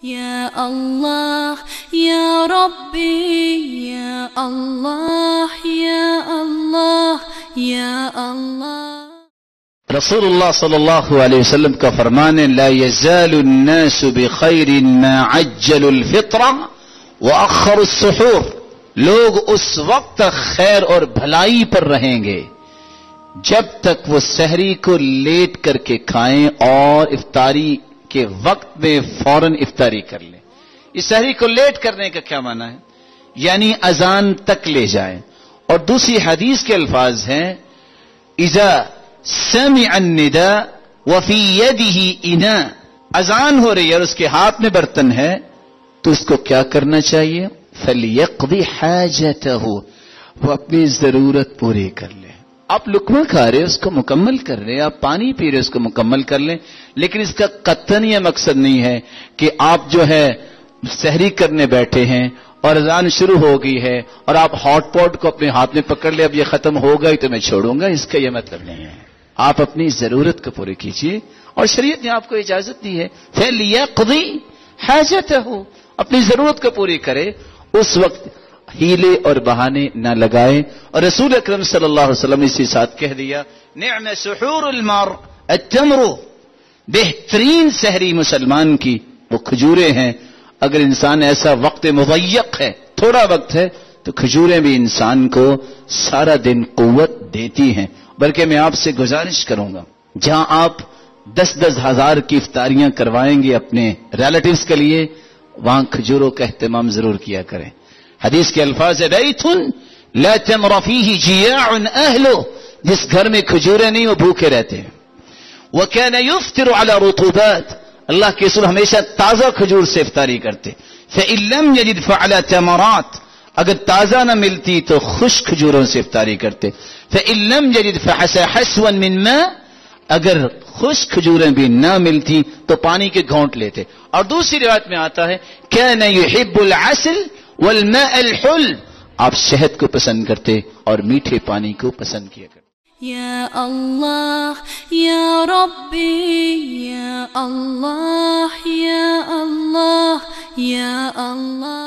Ya Allah, Ya Rabbi, Ya Allah, Ya Allah, Ya Allah. रसूलुल्लाह सल्लल्लाहु अलैहि वसल्लम का फरमान है, ला यज़ालु अन्नासु बिखैरिन मा अज्जलुल फित्रा व अख़रुस सुहूर। लोग उस वक्त तक खैर और भलाई पर रहेंगे जब तक वो सहरी को लेट करके खाएं और इफ्तारी के वक्त में फौरन इफ्तारी कर लें। इस सहरी को लेट करने का क्या माना है? यानी अजान तक ले जाए। और दूसरी हदीस के अल्फाज हैं, इज़ा समिअ अन्निदा व फी यदिही इना। अजान हो रही है और उसके हाथ में बर्तन है तो उसको क्या करना चाहिए? फलियक़दी हाजतहु, वो अपनी जरूरत पूरी कर ले। आप लुकमा खा रहे उसको मुकम्मल कर रहे, आप पानी पी रहे उसको मुकम्मल कर लें, लेकिन इसका कतन यह मकसद नहीं है कि आप जो है सहरी करने बैठे हैं और अजान शुरू हो गई है और आप हॉट पॉट को अपने हाथ में पकड़ ले, अब ये खत्म होगा ही तो मैं छोड़ूंगा। इसका यह मतलब नहीं है। आप अपनी जरूरत को पूरी कीजिए और शरीयत ने आपको इजाजत दी है, फलियक़दी हाजतहु, अपनी जरूरत को पूरी करे। उस वक्त हीले और बहाने न लगाए। और रसूल अकरम सल्लल्लाहु अलैहि वसल्लम इसी साथ कह दिया, निअम सुहूरुल मर अत्तमरु, बेहतरीन सहरी मुसलमान की वो खजूरें हैं। अगर इंसान ऐसा वक्त मुज़य्यक़ है, थोड़ा वक्त है, तो खजूरें भी इंसान को सारा दिन कुव्वत देती हैं। बल्कि मैं आपसे गुजारिश करूंगा, जहां आप 10-10 हजार की इफ्तारियां करवाएंगे अपने रिलेटिव्स के लिए, वहां खजूरों का एहतमाम जरूर किया करें। हदीस के अल्फाज है, बैतुन ला तमर फीही जियाउन अहलुहु, जिस घर में खजूरें नहीं वो भूखे रहते हैं। व कान युफ्तिरु अला रुतुबात, अल्लाह के रसूल हमेशा ताजा खजूर से इफ्तारी करते। फ़इन लम यजिद फ़अला तमरात, अगर ताजा न मिलती तो खुश्क खजूरों से इफ्तारी करते। फ़इन लम यजिद फ़हसवन मिन मा, अगर खुश्क खजूरें भी ना मिलती तो पानी के घोंट लेते। और दूसरी रिवायत में आता है, कान युहिब्बुल असल वल माअल हुल, आप शहद को पसंद करते और मीठे पानी को पसंद किया करते। Ya Allah, Ya Rabbi, Ya Allah, Ya Allah, Ya Allah.